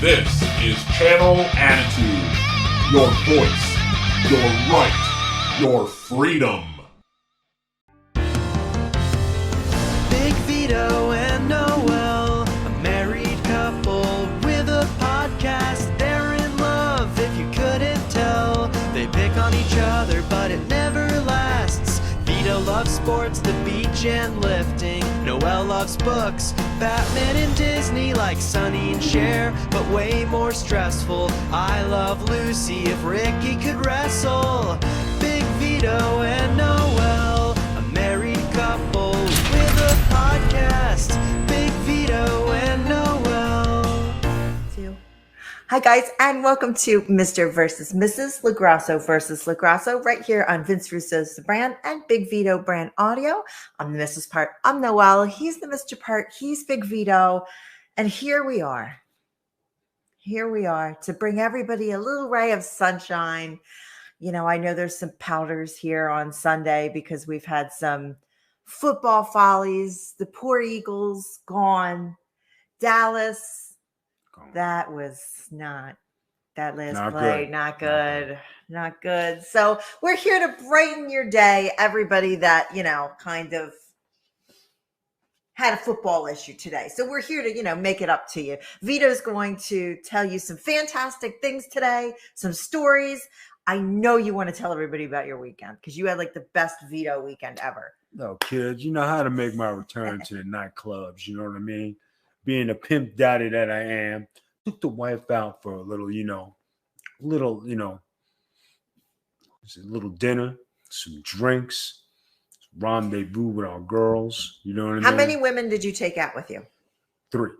This is Channel Attitude. Your voice, your right, your freedom. Big Vito and Noel, a married couple with a podcast. They're in love, if you couldn't tell. They pick on each other, but it never lasts. Vito loves sports, the beach and lifting. Noel loves books, Batman and Disney, like Sonny and Cher, but way more stressful. I love Lucy, if Ricky could wrestle. Big Vito and Noel, a married couple with a podcast. Big Vito and Noel. Hi guys, and welcome to Mr. versus Mrs. LaGrasso versus LaGrasso right here on Vince Russo's The Brand and Big Vito Brand Audio. I'm the Mrs. part. I'm Noelle. He's the Mr. part. He's Big Vito. And here we are. Here we are to bring everybody a little ray of sunshine. You know, I know there's some powders here on Sunday because we've had some football follies. The poor Eagles gone. Dallas. That was not that last play. Good. Not good. Not good. So we're here to brighten your day. Everybody that, you know, kind of had a football issue today. So we're here to, you know, make it up to you. Vito's going to tell you some fantastic things today, some stories. I know you want to tell everybody about your weekend because you had like the best Vito weekend ever. No, kids, you know how to make my return to the nightclubs. You know what I mean? Being a pimp daddy that I am, took the wife out for a little dinner, some drinks, rendezvous with our girls. You know what I mean? How many women did you take out with you? 3.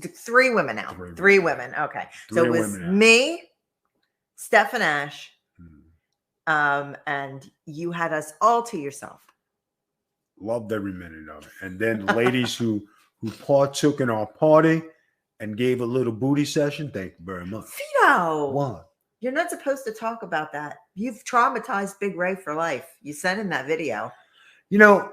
3 women out. Three women. Okay. So it was me, Steph and Ash, and you had us all to yourself. Loved every minute of it. And then ladies who partook in our party and gave a little booty session, thank you very much. Vito! What? You're not supposed to talk about that. You've traumatized Big Ray for life. You sent him that video. You know,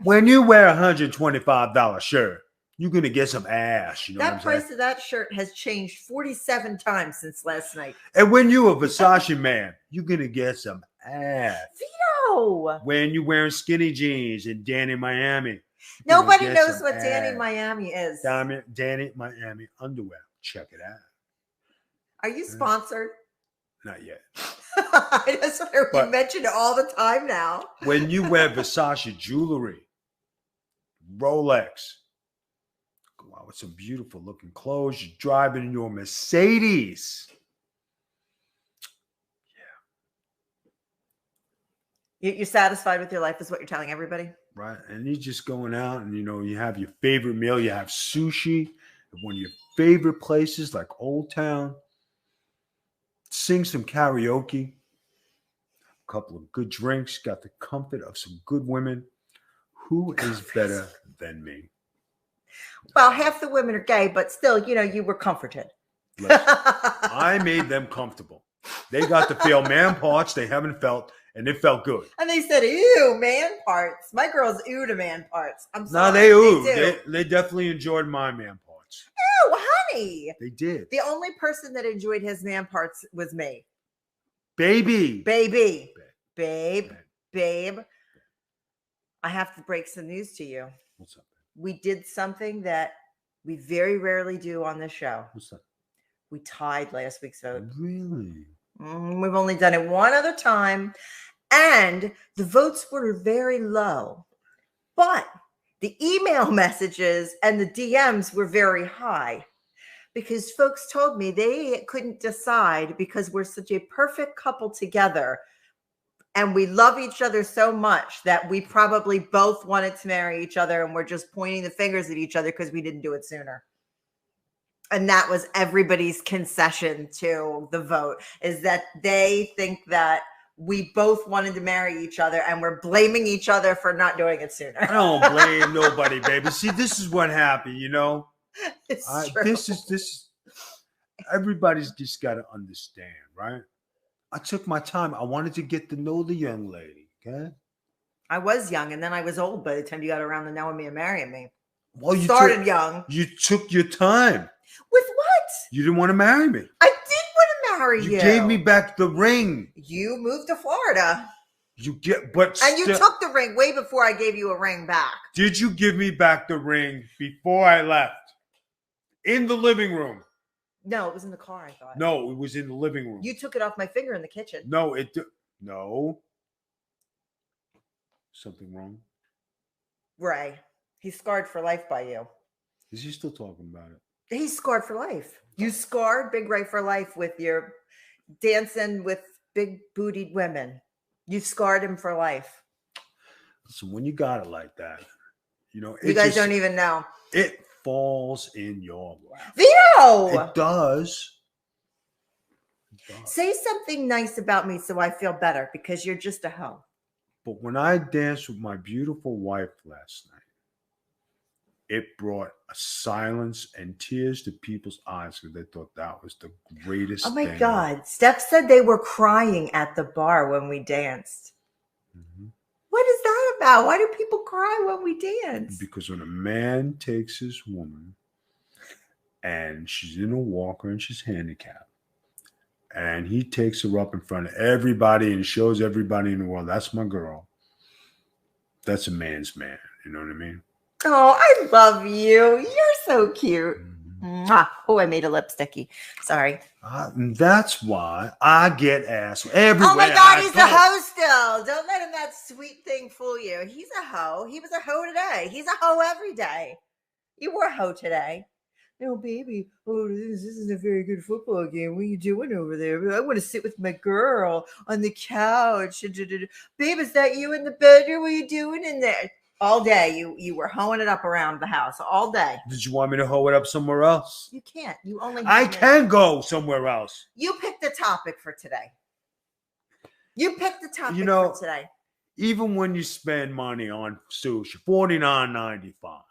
when you wear a $125 shirt, you're going to get some ass. You know that what I'm price saying? of that shirt has changed 47 times since last night. And when you're a Versace man, you're going to get some ass. Vito! When you're wearing skinny jeans and Danny Miami. Nobody knows what Danny Miami is. Danny Miami underwear. Check it out. Are you sponsored? Not yet. That's what we mention it all the time now. When you wear Versace jewelry, Rolex, go out with some beautiful looking clothes, you're driving in your Mercedes. You're satisfied with your life is what you're telling everybody? Right. And you're just going out and, you know, you have your favorite meal. You have sushi at one of your favorite places like Old Town. Sing some karaoke. A couple of good drinks. Got the comfort of some good women. Who is better than me? Well, half the women are gay, but still, you know, you were comforted. Listen, I made them comfortable. They got to feel man parts they haven't felt. And it felt good. And they said, ew, man parts. My girls ew to man parts. I'm sorry. No, they ooh. They definitely enjoyed my man parts. Ew, honey. They did. The only person that enjoyed his man parts was me. Babe. I have to break some news to you. What's up? We did something that we very rarely do on this show. What's up? We tied last week's vote. Really? We've only done it one other time, and the votes were very low, but the email messages and the DMs were very high because folks told me they couldn't decide because we're such a perfect couple together and we love each other so much that we probably both wanted to marry each other, and we're just pointing the fingers at each other because we didn't do it sooner. And that was everybody's concession to the vote, is that they think that we both wanted to marry each other and we're blaming each other for not doing it sooner. I don't blame nobody, baby. See, this is what happened, you know? It's true. This is everybody's just got to understand, right? I took my time. I wanted to get to know the young lady, okay? I was young, and then I was old by the time you got around to knowing me and marrying me. Well, you started young. You took your time. With what? You didn't want to marry me. I did want to marry you. You gave me back the ring. You moved to Florida. And you took the ring way before I gave you a ring back. Did you give me back the ring before I left? In the living room. No, it was in the car, I thought. No, it was in the living room. You took it off my finger in the kitchen. No, no. Something wrong? Ray, he's scarred for life by you. Is he still talking about it? He's scarred for life. You scarred Big Ray for life with your dancing with big bootied women. You scarred him for life. Listen, when you got it like that, you guys don't even know. It falls in your lap. Vito! It does. Say something nice about me so I feel better, because you're just a hoe. But when I danced with my beautiful wife last night, it brought a silence and tears to people's eyes because they thought that was the greatest thing. Oh my God. Steph said they were crying at the bar when we danced. Mm-hmm. What is that about? Why do people cry when we dance? Because when a man takes his woman and she's in a walker and she's handicapped, and he takes her up in front of everybody and shows everybody in the world, that's my girl. That's a man's man. You know what I mean? Oh, I love you. You're so cute. Mm-hmm. Oh, I made a lipsticky. Sorry. And that's why I get asked everywhere. Oh my God, he's a hoe still. Don't let him that sweet thing fool you. He's a hoe. He was a hoe today. He's a hoe every day. You were a hoe today. No, baby. Oh, this isn't a very good football game. What are you doing over there? I want to sit with my girl on the couch. Babe, is that you in the bedroom? What are you doing in there? All day, you were hoeing it up around the house all day. Did you want me to hoe it up somewhere else? You can't. You only. I can go somewhere else. You picked the topic for today. You picked the topic for today. Even when you spend money on sushi, $49.95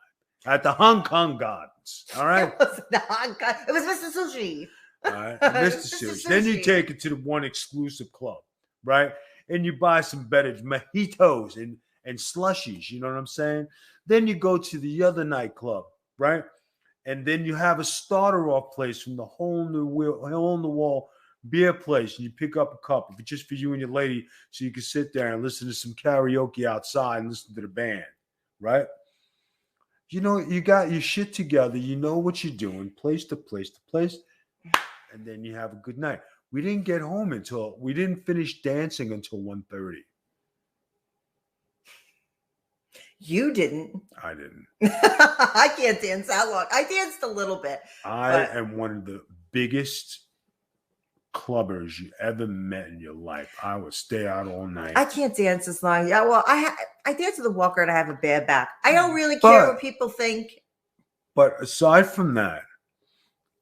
at the Hong Kong Gardens, all right? It wasn't the Hong Kong. It was Mr. Sushi. All right, Mr. Sushi. Then you take it to the one exclusive club, right? And you buy some better mojitos and slushies, you know what I'm saying? Then you go to the other nightclub, right? And then you have a starter off place from the hole in the wall beer place, and you pick up a cup, if it's just for you and your lady, so you can sit there and listen to some karaoke outside and listen to the band, right? You got your shit together, you know what you're doing, place to place to place, and then you have a good night. We didn't get home we didn't finish dancing until 1:30. You didn't. I didn't. I can't dance that long. I danced a little bit. I am one of the biggest clubbers you ever met in your life. I would stay out all night. I can't dance as long. Yeah, well, I dance with a walker and I have a bad back. I don't really care what people think. But aside from that,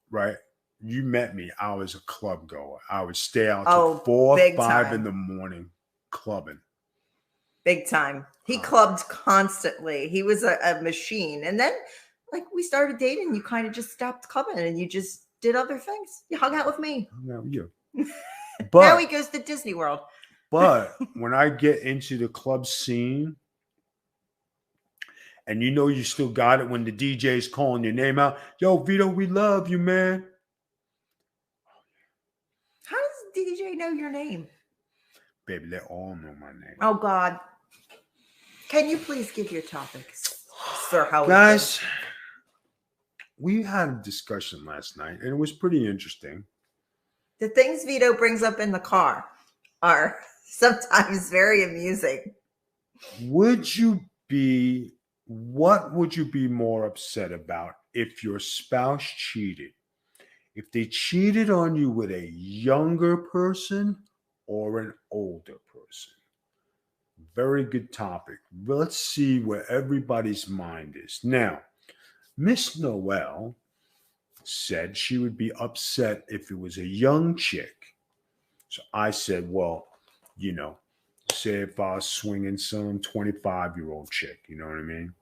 right? You met me. I was a club goer. I would stay out till 4 or 5 in the morning clubbing. Big time. He clubbed constantly. He was a machine. And then, we started dating, you kind of just stopped clubbing and you just did other things. You hung out with me. Hung out with you. But now he goes to Disney World. But when I get into the club scene, and you still got it when the DJ's calling your name out, yo, Vito, we love you, man. How does the DJ know your name? Baby, they all know my name. Oh, God. Can you please give your topics, Sir Howard? Guys, we had a discussion last night, and it was pretty interesting. The things Vito brings up in the car are sometimes very amusing. What would you be more upset about if your spouse cheated? If they cheated on you with a younger person or an older person? Very good topic. Let's see where everybody's mind is. Now, Miss Noel said she would be upset if it was a young chick. So I said, well, say if I was swinging some 25-year-old chick, you know what I mean?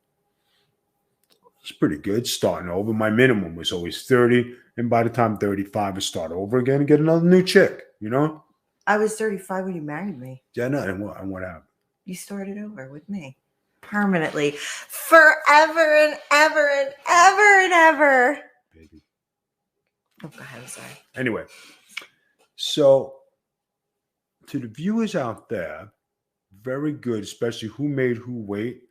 It's pretty good starting over. My minimum was always 30. And by the time 35, I start over again and get another new chick, I was 35 when you married me. Yeah, no. And what happened? You started over with me permanently, forever and ever and ever and ever. Baby, Oh, go ahead. I'm sorry. Anyway, so to the viewers out there, very good, especially who made who wait.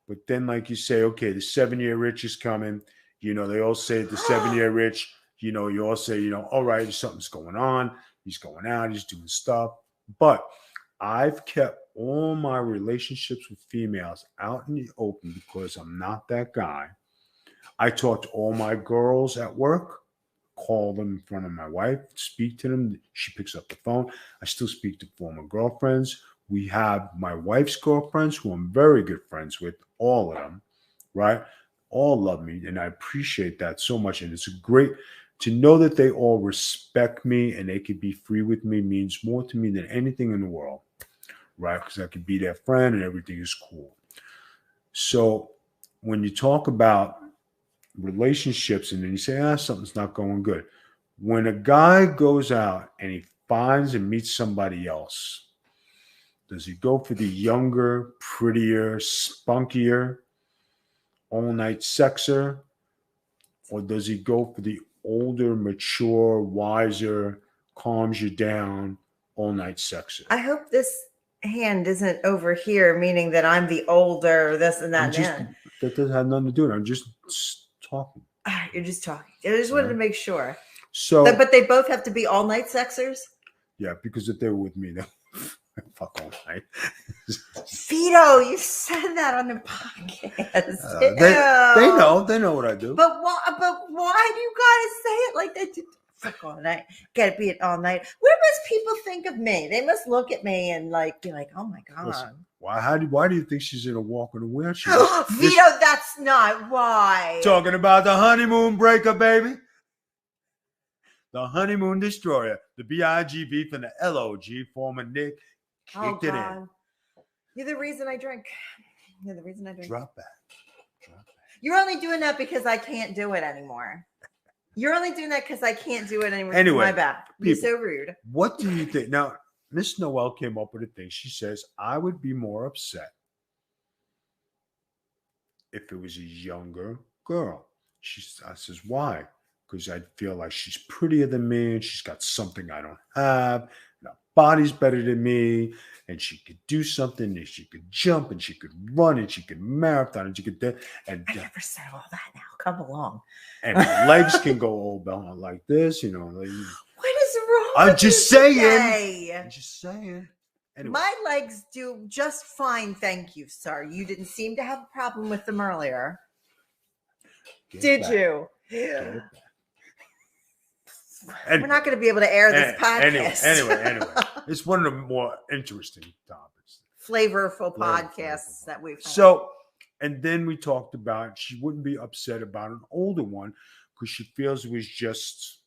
But then, like you say, okay, the 7-year itch is coming. You know, they all say the 7-year itch. You know, you all say, you know, all right, something's going on. He's going out. He's doing stuff. But I've kept all my relationships with females out in the open because I'm not that guy. I talk to all my girls at work, call them in front of my wife, speak to them. She picks up the phone. I still speak to former girlfriends. We have my wife's girlfriends, who I'm very good friends with, all of them, right? All love me, and I appreciate that so much. And it's great to know that they all respect me and they could be free with me means more to me than anything in the world, right? Because I could be their friend and everything is cool. So when you talk about relationships and then you say, something's not going good. When a guy goes out and he finds and meets somebody else, does he go for the younger, prettier, spunkier, all-night sexer? Or does he go for the older, mature, wiser, calms you down, all-night sexer? I hope this hand isn't over here, meaning that I'm the older this and that. That doesn't have nothing to do with it. I'm just talking. You're just talking. I just wanted to make sure. So, but they both have to be all-night sexers? Yeah, because if they were with me, then fuck all night. Vito, you said that on the podcast. They know what I do. But why do you gotta say it like that? Fuck all night. Gotta be it all night. What must people think of me? They must look at me and be like, oh my God. Listen, why do you think she's in a walk in a wheelchair? Vito, that's not why. Talking about the honeymoon breaker, baby. The honeymoon destroyer. The BIGB from the LOG, former Nick, kicked it in. You're the reason I drink. Drop back. You're only doing that because I can't do it anymore. You're only doing that because I can't do it anymore. Anyway, my bad. You're so rude. What do you think? Now, Miss Noel came up with a thing. She says, I would be more upset if it was a younger girl. I says, why? Because I'd feel like she's prettier than me and she's got something I don't have. And her body's better than me. And she could do something and she could jump and she could run and she could marathon and she could do. And I never said all that now. Come along. And her legs can go all down like this, you know. Like, what is wrong? I'm just saying. Today? I'm just saying. Anyway. My legs do just fine, thank you, sir. You didn't seem to have a problem with them earlier. Did you? Yeah. Anyway. We're not going to be able to air this podcast. Anyway. It's one of the more interesting topics. Flavorful podcasts that we've had. So, and then we talked about she wouldn't be upset about an older one because she feels it was just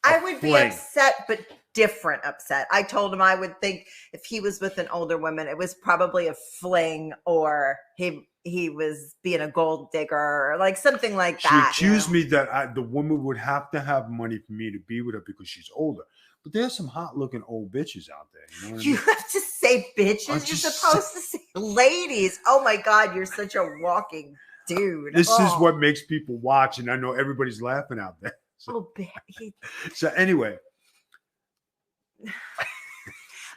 I would be upset, but different upset. I told him I would think if he was with an older woman, it was probably a fling or he was being a gold digger or like something like that. She accused me that the woman would have to have money for me to be with her because she's older. But there's some hot looking old bitches out there. You know what I mean? Have to say bitches. You're supposed to say ladies. Oh my God, you're such a walking dude. This is what makes people watch, and I know everybody's laughing out there. So anyway.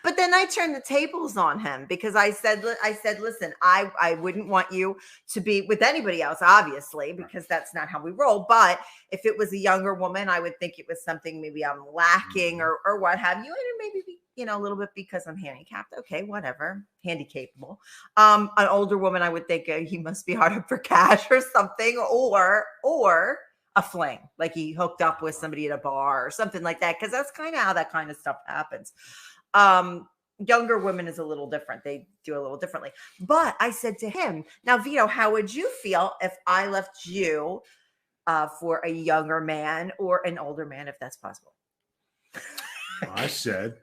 But then I turned the tables on him because I said, listen, I wouldn't want you to be with anybody else, obviously, because that's not how we roll. But if it was a younger woman, I would think it was something maybe I'm lacking or what have you. And it maybe be, a little bit because I'm handicapped. Okay, whatever. Handy-capable. An older woman, I would think he must be hard up for cash or something or a fling, like he hooked up with somebody at a bar or something like that. Because that's kind of how that kind of stuff happens. Younger women is a little different. They do a little differently. But I said to him, now, Vito, how would you feel if I left you for a younger man or an older man, if that's possible? I said,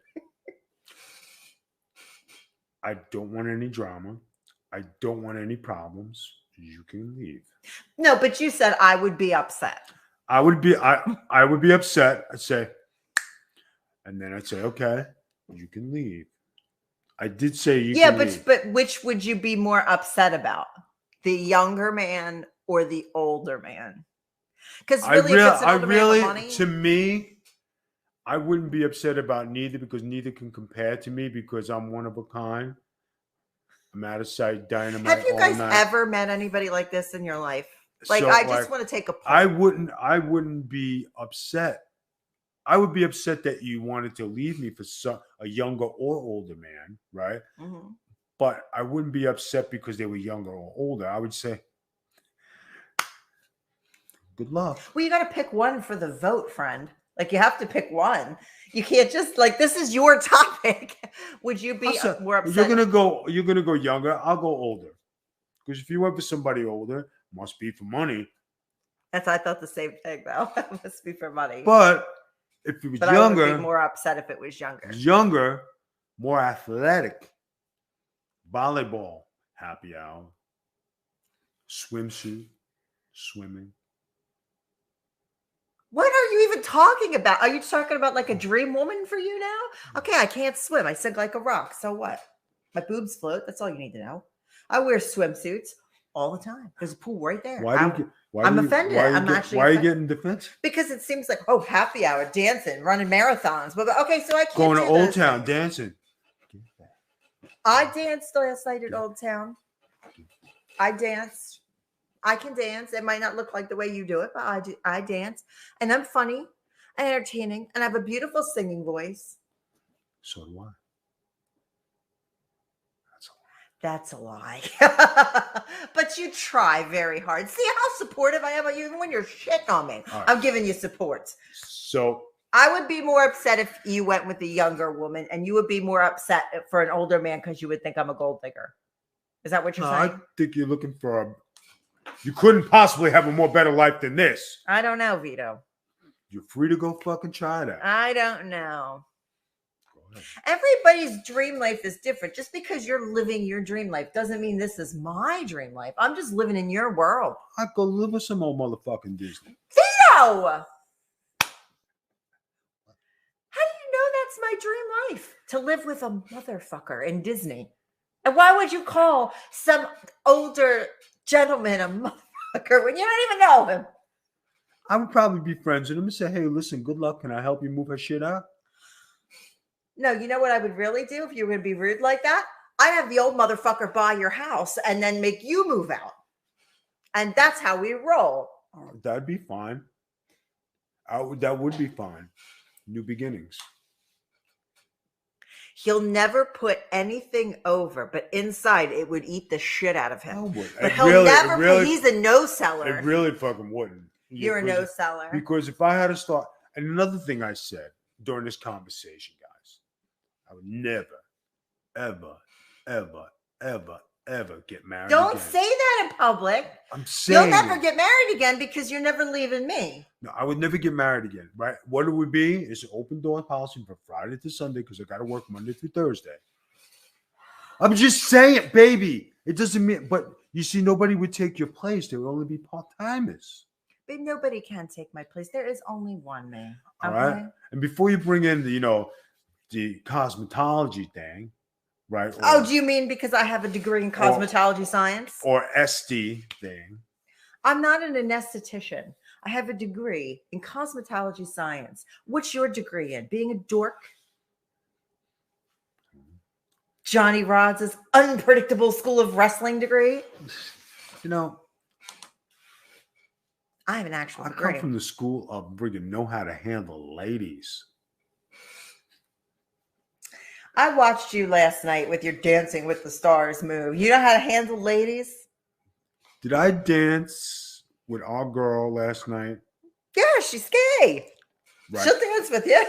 I don't want any drama. I don't want any problems. You can leave. No, but you said I would be upset. I would be upset. I'd say, and then I'd say, okay, you can leave. I did say you can leave. But which would you be more upset about? The younger man or the older man? Because really, if it's an I older man with really, money, to me, I wouldn't be upset about neither because neither can compare to me because I'm one of a kind. I'm out of sight, dynamite have you all guys night. ever met anybody like this in your life? Like, So, I just want to take a poll. I wouldn't be upset. I would be upset that you wanted to leave me for a younger or older man, right? Mm-hmm. But I wouldn't be upset because they were younger or older. I would say, good luck. Well, you got to pick one for the vote, friend. Like, you have to pick one. You can't just like, this is your topic. Would you be more upset? You're gonna go younger. I'll go older. Because if you went for somebody older, must be for money. I thought the same thing though. It must be for money. But if it was I younger, would be more upset if it was younger. Younger, more athletic. Volleyball, happy hour. Swimsuit, swimming. What are you even talking about? Are you talking about like a dream woman for you now? Okay, I can't swim. I sink like a rock. So what? My boobs float. That's all you need to know. I wear swimsuits all the time. There's a pool right there. I'm offended. Why are you getting defensive? Because it seems like, oh, happy hour, dancing, running marathons. But okay, so I can't Going to do Old those Town, things. dancing. I danced last night at Old Town. I danced. I can dance. It might not look like the way you do it, but I do. I dance, and I'm funny and entertaining, and I have a beautiful singing voice. So do I. That's a lie. But you try very hard. See how supportive I am of you, even when you're shitting on me. Right. I'm giving you support. So I would be more upset if you went with the younger woman, and you would be more upset for an older man because you would think I'm a gold digger. Is that what you're saying? I think you're looking for you couldn't possibly have a more better life than this. I don't know, Vito. You're free to go fucking try it out. I don't know. Everybody's dream life is different. Just because you're living your dream life doesn't mean this is my dream life. I'm just living in your world. I'd go live with some old motherfucking Disney. Vito! How do you know that's my dream life? To live with a motherfucker in Disney. And why would you call some older gentleman a motherfucker when you don't even know him? I would probably be friends with him and say, hey, listen, good luck. Can I help you move her shit out? No, you know what I would really do if you were going to be rude like that? I'd have the old motherfucker buy your house and then make you move out. And that's how we roll. That'd be fine. That would be fine. New beginnings. He'll never put anything over, but inside it would eat the shit out of him. But he's a no-seller. It really fucking wouldn't. You're a no-seller. Because if I had to start, and another thing I said during this conversation, guys, I would never, ever, ever, ever, ever get married Don't again. say that in public. I'm saying you'll never get married again because you're never leaving me. No, I would never get married again, right? What it would be is an open door policy from Friday to Sunday because I got to work Monday through Thursday. I'm just saying, baby. It doesn't mean, but you see, nobody would take your place. There would only be part-timers. But nobody can take my place. There is only one me. All right. And before you bring in the cosmetology thing, right? Do you mean because I have a degree in cosmetology science? Or SD thing. I'm not an anesthetician. I have a degree in cosmetology science. What's your degree in? Being a dork? Johnny Rods' unpredictable school of wrestling degree? I have an actual degree. I come from the school of friggin' know how to handle ladies. I watched you last night with your Dancing with the Stars move. You know how to handle ladies? Did I dance with our girl last night? Yeah, she's gay. Right. She'll dance with you.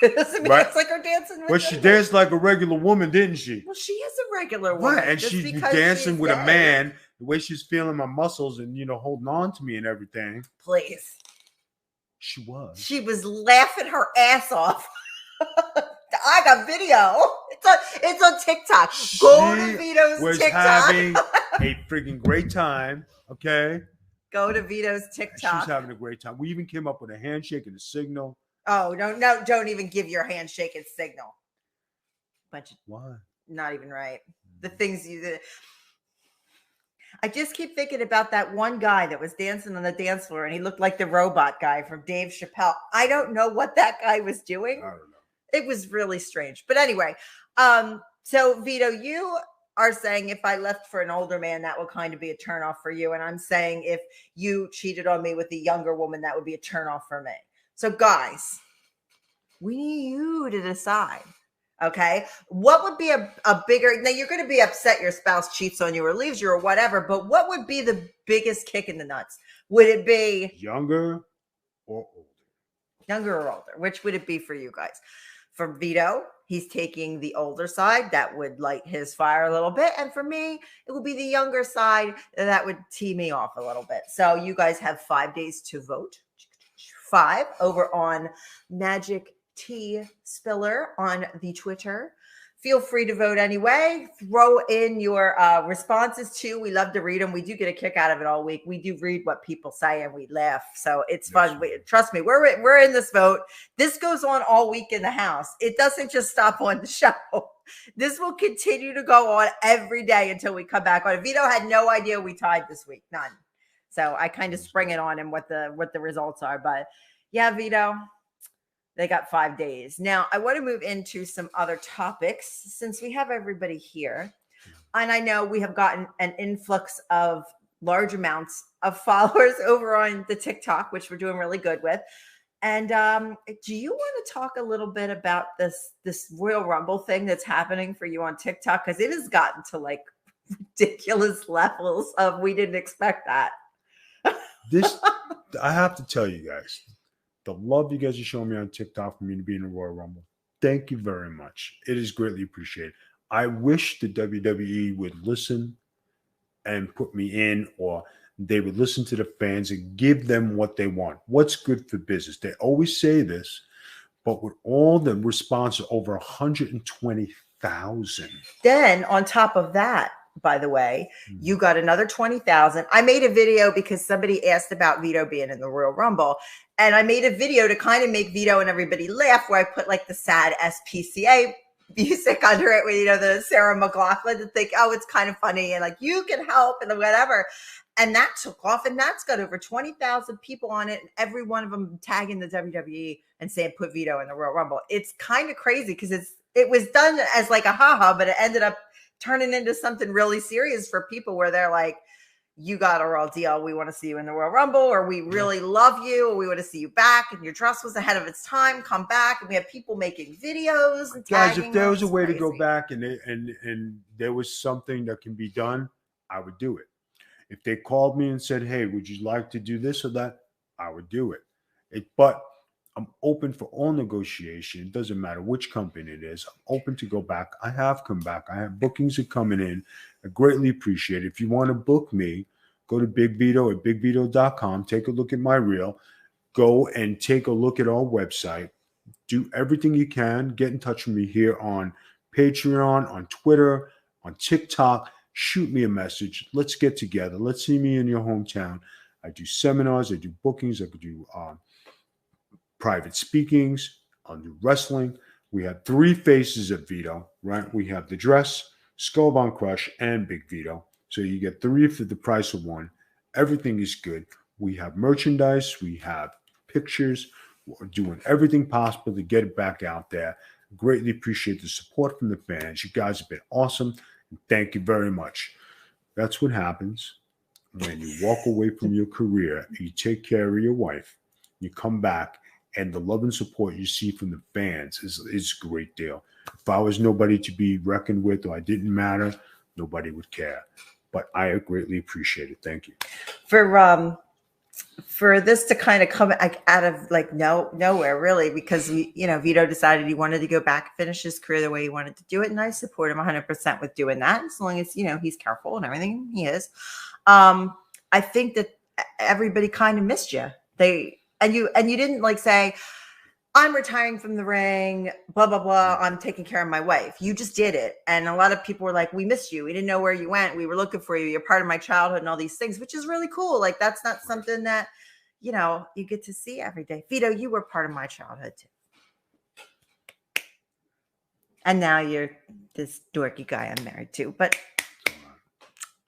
It doesn't mean it's like her dancing with you. But she danced like a regular woman, didn't she? Well, she is a regular woman. Right, and she's dancing with a man, the way she's feeling my muscles and, holding on to me and everything. Please. She was. She was laughing her ass off. I got video. It's on TikTok. Go to Vito's TikTok. Having a freaking great time. Okay. Go to Vito's TikTok. She's having a great time. We even came up with a handshake and a signal. Oh, no, don't even give your handshake and signal. Why? Not even right. The things you did. I just keep thinking about that one guy that was dancing on the dance floor and he looked like the robot guy from Dave Chappelle. I don't know what that guy was doing. I don't know. It was really strange. But anyway, so Vito, you are saying if I left for an older man, that would kind of be a turnoff for you. And I'm saying if you cheated on me with a younger woman, that would be a turnoff for me. So guys, we need you to decide. Okay. What would be a bigger, now you're going to be upset your spouse cheats on you or leaves you or whatever, but what would be the biggest kick in the nuts? Would it be Younger or older? Younger or older? Which would it be for you guys? For Vito, he's taking the older side. That would light his fire a little bit. And for me, it would be the younger side. That would tee me off a little bit. So you guys have 5 days to vote. 5 over on Magic Tea Spiller on the Twitter. Feel free to vote anyway. Throw in your responses too. We love to read them. We do get a kick out of it all week. We do read what people say and we laugh. So it's fun. Trust me, we're in this vote. This goes on all week in the house. It doesn't just stop on the show. This will continue to go on every day until we come back on. Vito had no idea we tied this week. None. So I kind of spring it on him what the results are. But yeah, Vito, they got 5 days. Now, I want to move into some other topics since we have everybody here. And I know we have gotten an influx of large amounts of followers over on the TikTok, which we're doing really good with. And do you want to talk a little bit about this Royal Rumble thing that's happening for you on TikTok? Because it has gotten to like ridiculous levels of we didn't expect that. This, I have to tell you guys, the love you guys are showing me on TikTok for me to be in the Royal Rumble. Thank you very much. It is greatly appreciated. I wish the WWE would listen and put me in, or they would listen to the fans and give them what they want. What's good for business? They always say this, but with all the responses, over 120,000. Then on top of that, by the way, you got another 20,000. I made a video because somebody asked about Vito being in the Royal Rumble. And I made a video to kind of make Vito and everybody laugh where I put like the sad SPCA music under it with, you know, the Sarah McLachlan to think, oh, it's kind of funny. And like, you can help and whatever. And that took off and that's got over 20,000 people on it. And every one of them tagging the WWE and saying, put Vito in the Royal Rumble. It's kind of crazy because it was done as like a haha, but it ended up turning into something really serious for people where they're like, you got a real deal. We want to see you in the Royal Rumble, or we really love you, or we want to see you back. And your dress was ahead of its time. Come back. And we have people making videos and guys, tagging if there was a way crazy. to go back and there was something that can be done, I would do it. If they called me and said, hey, would you like to do this or that? I would do it. But I'm open for all negotiation. It doesn't matter which company it is. I'm open to go back. I have come back. I have bookings are coming in. I greatly appreciate it. If you want to book me, go to Big Vito at bigvito.com. Take a look at my reel. Go and take a look at our website. Do everything you can. Get in touch with me here on Patreon, on Twitter, on TikTok. Shoot me a message. Let's get together. Let's see me in your hometown. I do seminars. I do bookings. I could do private speakings. I'll do wrestling. We have 3 faces of Vito, right? We have the dress, Skullbound Crush, and Big Vito. So you get 3 for the price of 1. Everything is good. We have merchandise. We have pictures. We're doing everything possible to get it back out there. Greatly appreciate the support from the fans. You guys have been awesome. And thank you very much. That's what happens when you walk away from your career and you take care of your wife. You come back, and the love and support you see from the fans is a great deal. If I was nobody to be reckoned with or I didn't matter, nobody would care. But I greatly appreciate it. Thank you. For this to kind of come out of like nowhere, really, because Vito decided he wanted to go back, finish his career the way he wanted to do it, and I support him 100% with doing that, as long as he's careful and everything. He is. I think that everybody kind of missed you. And you didn't like say, I'm retiring from the ring, blah, blah, blah. I'm taking care of my wife. You just did it. And a lot of people were like, we missed you. We didn't know where you went. We were looking for you. You're part of my childhood and all these things, which is really cool. Like, that's not something that, you get to see every day. Vito, you were part of my childhood too. And now you're this dorky guy I'm married to. But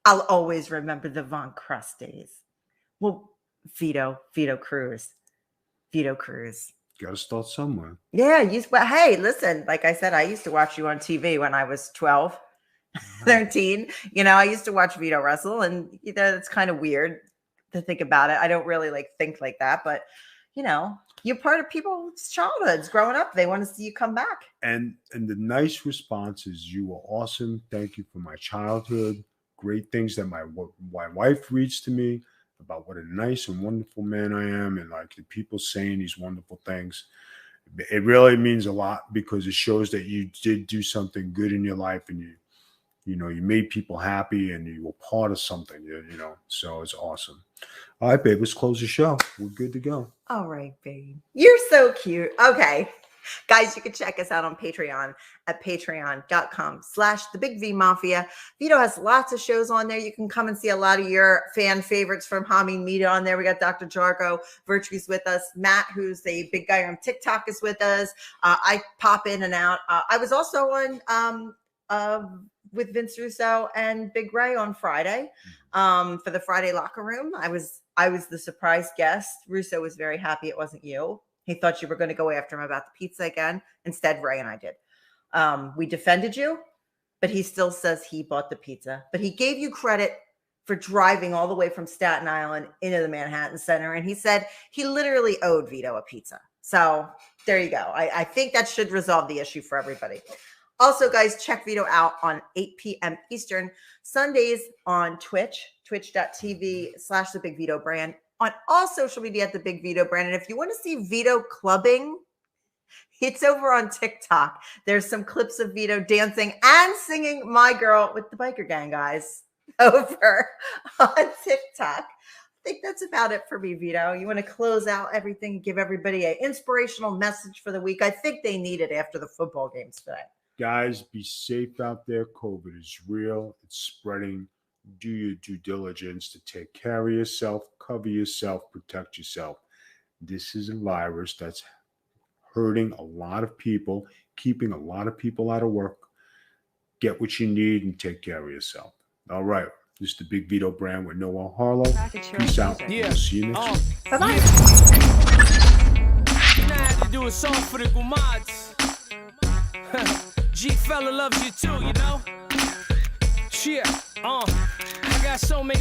I'll always remember the Von Crust days. Well, Vito Cruz. Got to start somewhere. Yeah, hey, listen, like I said, I used to watch you on TV when I was 12, 13. I used to watch Vito wrestle, and it's kind of weird to think about it. I don't really think like that, but you're part of people's childhoods growing up. They want to see you come back. And the nice response is, you were awesome. Thank you for my childhood. Great things that my wife reads to me about what a nice and wonderful man I am, and the people saying these wonderful things. It really means a lot, because it shows that you did do something good in your life, and you made people happy, and you were part of something, so it's awesome. All right, babe, let's close the show. We're good to go. All right, babe. You're so cute. Okay. Guys, you can check us out on Patreon at patreon.com/thebigvmafia. Vito has lots of shows on there. You can come and see a lot of your fan favorites from Hami Media on there. We got Dr. Jargo Virtue's with us. Matt, who's a big guy on TikTok, is with us. I pop in and out. I was also on with Vince Russo and Big Ray on Friday for the Friday Locker Room. I was the surprise guest. Russo was very happy it wasn't you. He thought you were going to go after him about the pizza again. Instead, Ray and I did. We defended you, but he still says he bought the pizza. But he gave you credit for driving all the way from Staten Island into the Manhattan Center. And he said he literally owed Vito a pizza. So there you go. I think that should resolve the issue for everybody. Also, guys, check Vito out on 8 p.m. Eastern, Sundays on Twitch, twitch.tv/The Big Vito Brand. On all social media at The Big Vito Brand. And if you want to see Vito clubbing, it's over on TikTok. There's some clips of Vito dancing and singing My Girl with the Biker Gang guys over on TikTok. I think that's about it for me, Vito. You want to close out everything, give everybody an inspirational message for the week? I think they need it after the football games today. Guys, be safe out there. COVID is real. It's spreading. Do your due diligence to take care of yourself, cover yourself, protect yourself. This is a virus that's hurting a lot of people, keeping a lot of people out of work. Get what you need and take care of yourself. All right. This is the Big Vito Brand with Noel Harlow. Peace out. Yeah. We'll see you next week. Bye-bye. I had to do a song for the Gumads. G fella loves you too, Yeah. I got so many